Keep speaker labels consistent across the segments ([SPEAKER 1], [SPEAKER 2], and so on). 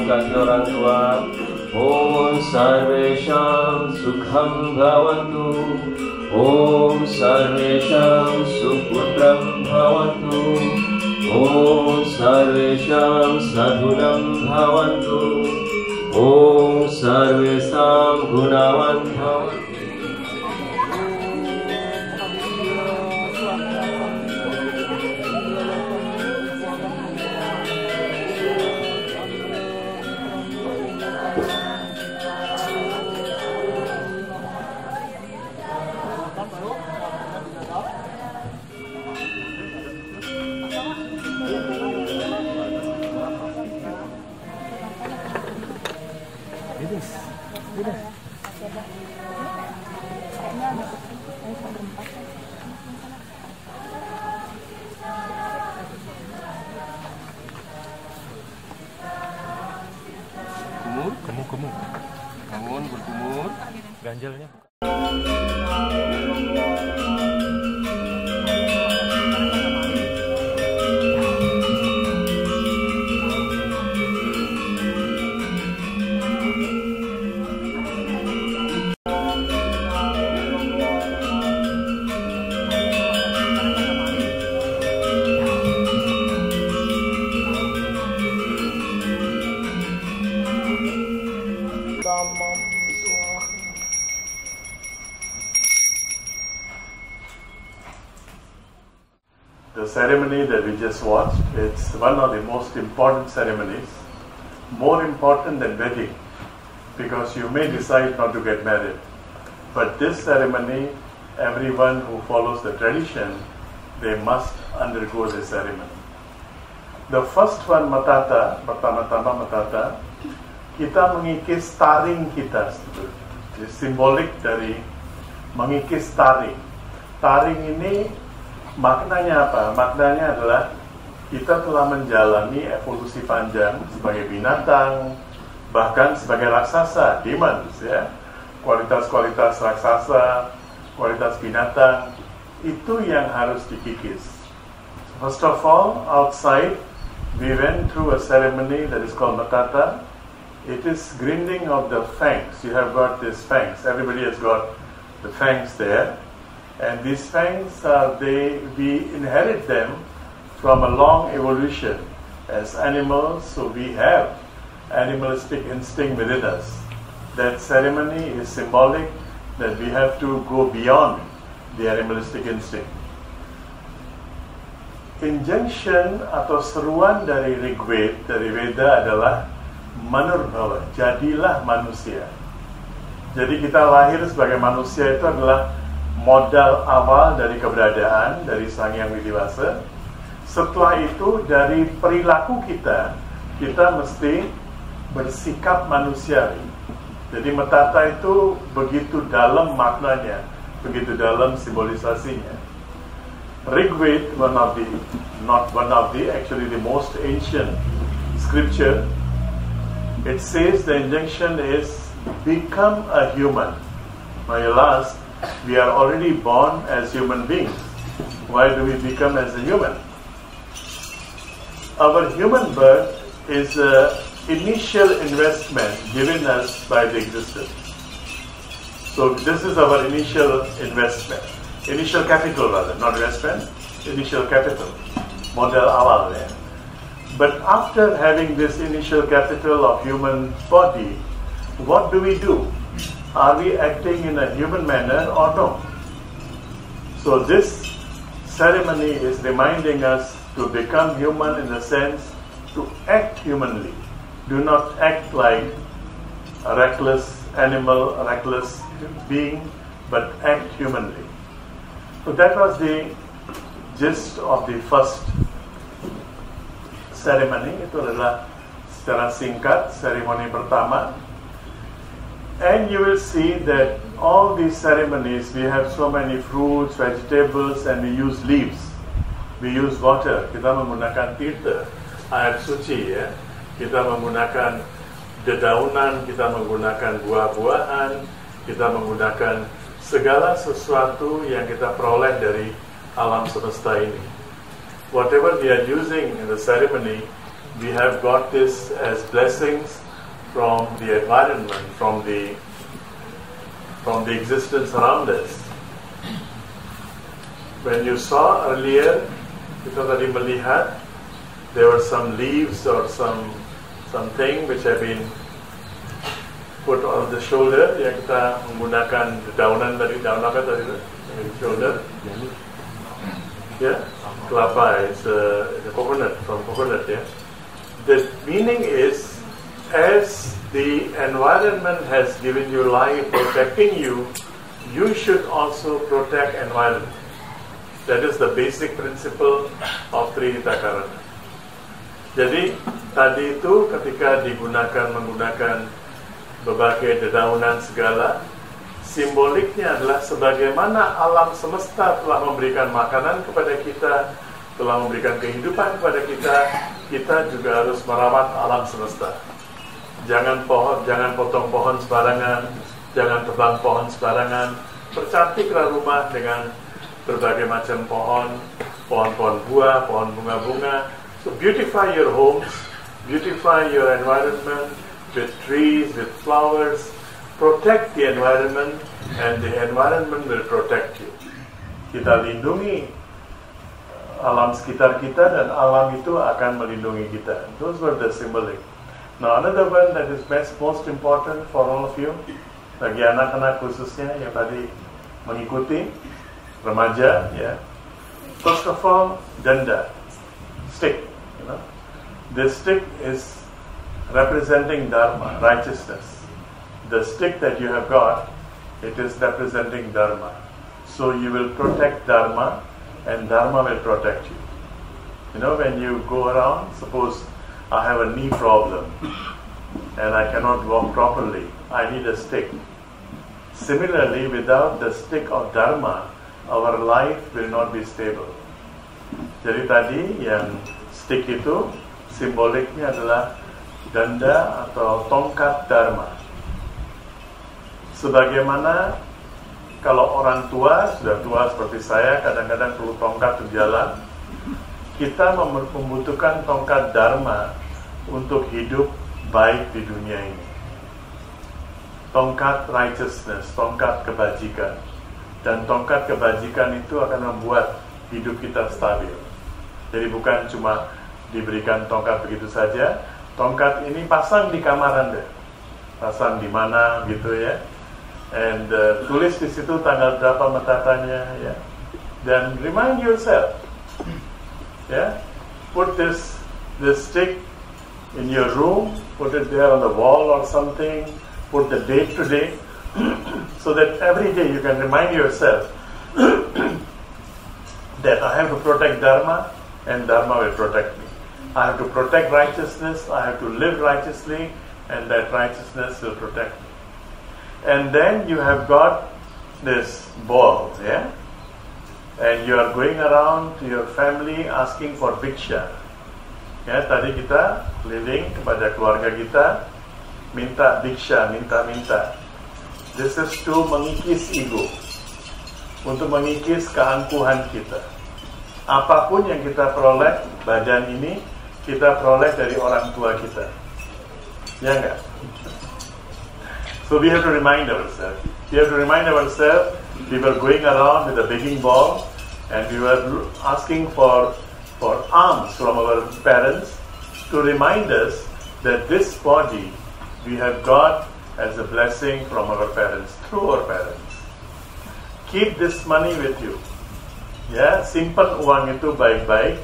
[SPEAKER 1] kaki orang tua. Om Sarvesham Sukham Bhavantu. Om Sarvesham Suputram Bhavantu. Om Sarvesham Sadhunam Bhavantu. Om Sarvesham Gunavan Bhavantu.
[SPEAKER 2] Kumur. Bangun, berkumur. Ganjalnya.
[SPEAKER 3] The ceremony that we just watched, it's one of the most important ceremonies, more important than wedding, because you may decide not to get married. But this ceremony, everyone who follows the tradition, they must undergo this ceremony. The first one, matata, pertama-tama matata, kita mengikis taring kita sebetulnya. Jadi simbolik dari mengikis taring. Taring ini maknanya apa? Maknanya adalah kita telah menjalani evolusi panjang sebagai binatang, bahkan sebagai raksasa, demons, ya. Kualitas-kualitas raksasa, kualitas binatang, itu yang harus dikikis. First of all, outside, we went through a ceremony that is called matata. It is grinding of the fangs. You have got these fangs. Everybody has got the fangs there. And these fangs, we inherit them from a long evolution as animals, so we have animalistic instinct within us. That ceremony is symbolic that we have to go beyond the animalistic instinct. Injunction atau seruan dari Rigveda, dari Veda adalah Manurbhava, jadilah manusia. Jadi kita lahir sebagai manusia itu adalah modal awal dari keberadaan dari Sang Hyang Widi-Wasa. Setelah itu dari perilaku kita mesti bersikap manusiawi. Jadi matata itu begitu dalam maknanya, begitu dalam simbolisasinya. Rigveda, actually the most ancient scripture, it says the injunction is become a human. Now you'll ask, we are already born as human beings. Why do we become as a human? Our human birth is an initial investment given us by the existence. So this is our initial investment. Initial capital rather, not investment, initial capital. Modal awal ya. But after having this initial capital of human body, what do we do? Are we acting in a human manner or no? So this ceremony is reminding us to become human in the sense to act humanly. Do not act like a reckless animal, a reckless being, but act humanly. So that was the gist of the first ceremony. Itu adalah secara singkat seremoni pertama. And you will see that all these ceremonies, we have so many fruits, vegetables, and we use leaves. We use water. Kita menggunakan tirta, air suci ya. Kita menggunakan dedaunan, kita menggunakan buah-buahan, kita menggunakan segala sesuatu yang kita peroleh dari alam semesta ini. Whatever we are using in the ceremony, we have got this as blessings from the environment, from the existence around us. When you saw earlier, kita tadi melihat, there were some leaves or something which have been put on the shoulder, yang kita menggunakan daunan dari daun apa tadi? Shoulder. Yeah, kelapa is a coconut, from coconut. Yeah. The meaning is, as the environment has given you life, protecting you, you should also protect environment. That is the basic principle of Trihita Karana. Jadi tadi itu ketika menggunakan berbagai dedaunan segala, simboliknya adalah sebagaimana alam semesta telah memberikan makanan kepada kita, telah memberikan kehidupan kepada kita, kita juga harus merawat alam semesta. Jangan potong pohon sembarangan, jangan tebang pohon sembarangan. Percantiklah rumah dengan berbagai macam pohon-pohon buah, pohon bunga-bunga. So beautify your homes, beautify your environment with trees, with flowers. Protect the environment, and the environment will protect you. Kita lindungi alam sekitar kita, dan alam itu akan melindungi kita. Those were the symbolic. Now another one that is most important for all of you, bagi anak-anak khususnya yang tadi mengikuti, remaja, ya. First of all, danda, stick. You know, this stick is representing dharma, righteousness. The stick that you have got, it is representing dharma. So you will protect dharma, and dharma will protect you. You know, when you go around, suppose I have a knee problem and I cannot walk properly, I need a stick. Similarly, without the stick of dharma, our life will not be stable. Jadi tadi yang stick itu simboliknya adalah danda atau tongkat dharma. Sebagaimana kalau orang tua, sudah tua seperti saya, kadang-kadang perlu tongkat untuk jalan, kita membutuhkan tongkat dharma untuk hidup baik di dunia ini. Tongkat righteousness, tongkat kebajikan. Dan tongkat kebajikan itu akan membuat hidup kita stabil. Jadi bukan cuma diberikan tongkat begitu saja, tongkat ini pasang di kamar Anda. Pasang di mana gitu ya. And tulis di situ tanggal berapa metatannya ya. Dan remind yourself, yeah, put this stick in your room, put it there on the wall or something, put the date today, so that every day you can remind yourself that I have to protect dharma, and dharma will protect me. I have to protect righteousness, I have to live righteously, and that righteousness will protect me. And then you have got this ball, yeah? And you are going around to your family asking for bhiksha. Ya, tadi kita keliling kepada keluarga kita, minta bhiksha, minta. This is to mengikis ego, untuk mengikis keangkuhan kita. Apapun yang kita peroleh, badan ini, kita peroleh dari orang tua kita. Ya enggak? So we have to remind ourselves. We were going around with a begging ball, and we were asking for alms from our parents to remind us that this body we have got as a blessing from our parents, through our parents. Keep this money with you. Ya, simpan uang itu baik-baik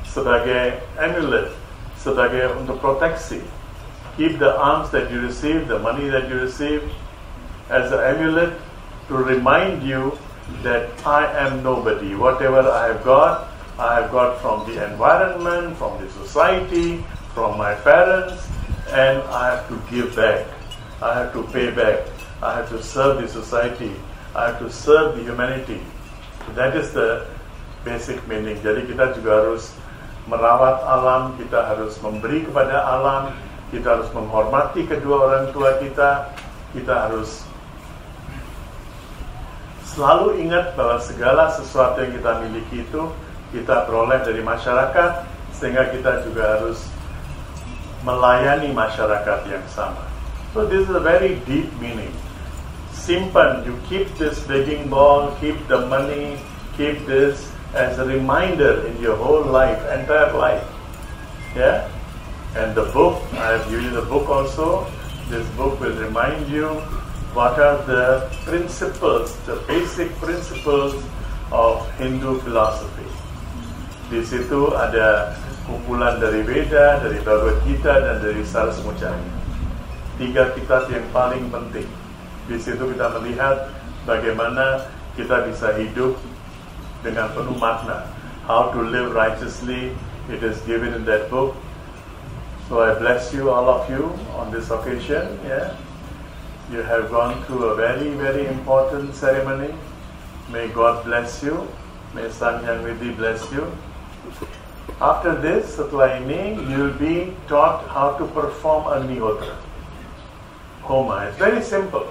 [SPEAKER 3] sebagai amulet, sebagai untuk proteksi. Keep the alms that you receive, the money that you receive, as an amulet to remind you that I am nobody. Whatever I have got from the environment, from the society, from my parents, and I have to give back. I have to pay back. I have to serve the society. I have to serve the humanity. That is the basic meaning. Jadi kita juga harus merawat alam, kita harus memberi kepada alam, kita harus menghormati kedua orang tua kita, kita harus selalu ingat bahwa segala sesuatu yang kita miliki itu kita peroleh dari masyarakat, sehingga kita juga harus melayani masyarakat yang sama. So this is a very deep meaning. Simpan, you keep this begging bowl, keep the money, keep this as a reminder in your whole life, entire life. Yeah? And the book, I have given the book also. This book will remind you what are the principles, the basic principles of Hindu philosophy. Di situ ada kumpulan dari Veda, dari Bhagavad Gita, dan dari Sarasmuchani. 3 kitab yang paling penting. Di situ kita melihat bagaimana kita bisa hidup dengan penuh makna. How to live righteously, it is given in that book. So I bless you, all of you, on this occasion. Yeah, you have gone through a very, very important ceremony. May God bless you. May Sang Hyang Vidi bless you. After this, setelah ini, you'll be taught how to perform Agnihotra, Homa. It's very simple.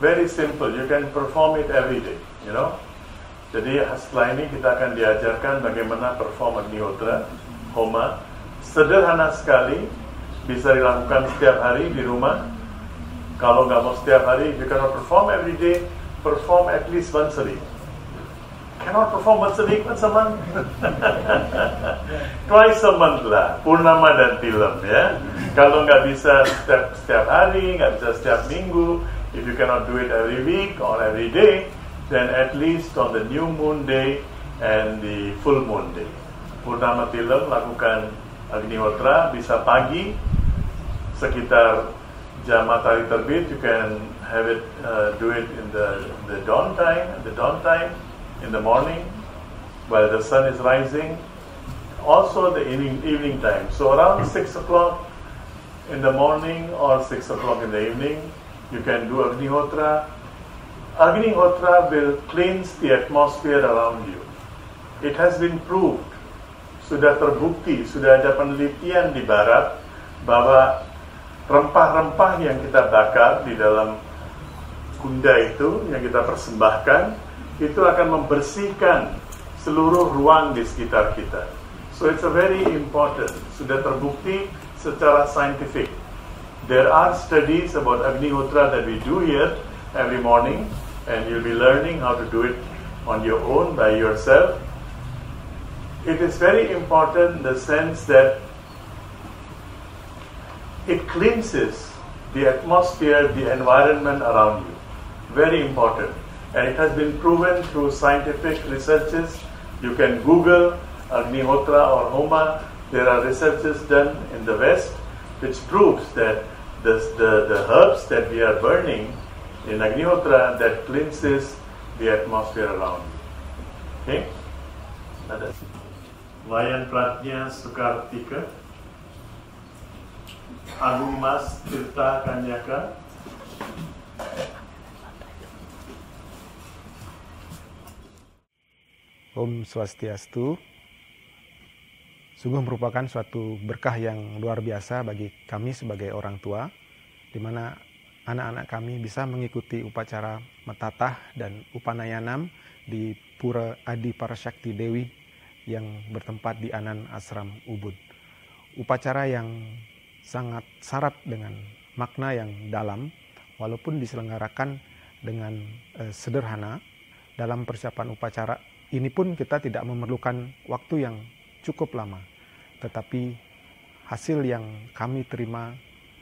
[SPEAKER 3] Very simple. You can perform it every day, you know. Jadi setelah ini kita akan diajarkan bagaimana perform Agnihotra, Homa. Sederhana sekali, bisa dilakukan setiap hari di rumah. Kalau nggak mau setiap hari, if you cannot perform every day, perform at least once a week. Cannot perform once a week, once a month. Twice a month lah, Purnama dan Tilam ya. Kalau nggak bisa setiap hari, nggak bisa setiap minggu, if you cannot do it every week or every day, then at least on the new moon day and the full moon day. Purnama Tilam lakukan Agnihotra, bisa pagi sekitar jam matahari terbit, you can have it do it in the dawn time, in the morning while the sun is rising, also the evening time. So around 6 o'clock in the morning or 6 o'clock in the evening, you can do Agnihotra. Agnihotra will cleanse the atmosphere around you. It has been proved, sudah terbukti, sudah ada penelitian di barat bahwa rempah-rempah yang kita bakar di dalam kunda itu, yang kita persembahkan, itu akan membersihkan seluruh ruang di sekitar kita. So it's a very important, sudah terbukti secara scientific. There are studies about Agnihotra that we do here every morning, and you'll be learning how to do it on your own, by yourself. It is very important in the sense that it cleanses the atmosphere, the environment around you. Very important. And it has been proven through scientific researches. You can Google Agnihotra or Homa. There are researches done in the West which proves that the herbs that we are burning in Agnihotra, that cleanses the atmosphere around you. Okay? Wayan Pratnya Sukartika, Agung Mas Tirta Kanyaka,
[SPEAKER 4] Om Swastiastu. Sungguh merupakan suatu berkah yang luar biasa bagi kami sebagai orang tua, di mana anak-anak kami bisa mengikuti upacara Metatah dan Upanayanam di Pura Adi Parashakti Dewi yang bertempat di Anan Ashram Ubud. Upacara yang sangat syarat dengan makna yang dalam, walaupun diselenggarakan dengan sederhana. Dalam persiapan upacara ini pun kita tidak memerlukan waktu yang cukup lama, tetapi hasil yang kami terima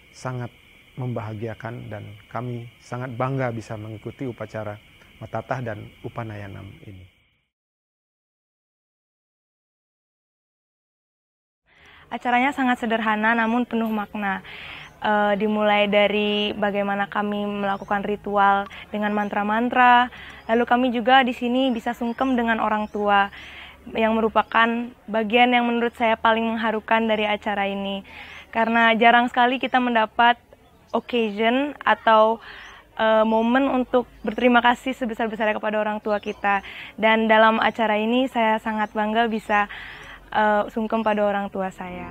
[SPEAKER 4] sangat membahagiakan dan kami sangat bangga bisa mengikuti upacara Metatah dan Upanayanam ini.
[SPEAKER 5] Acaranya sangat sederhana namun penuh makna. Dimulai dari bagaimana kami melakukan ritual dengan mantra-mantra, lalu kami juga di sini bisa sungkem dengan orang tua, yang merupakan bagian yang menurut saya paling mengharukan dari acara ini. Karena jarang sekali kita mendapat occasion atau momen untuk berterima kasih sebesar-besarnya kepada orang tua kita. Dan dalam acara ini saya sangat bangga bisa sungkem pada orang tua saya.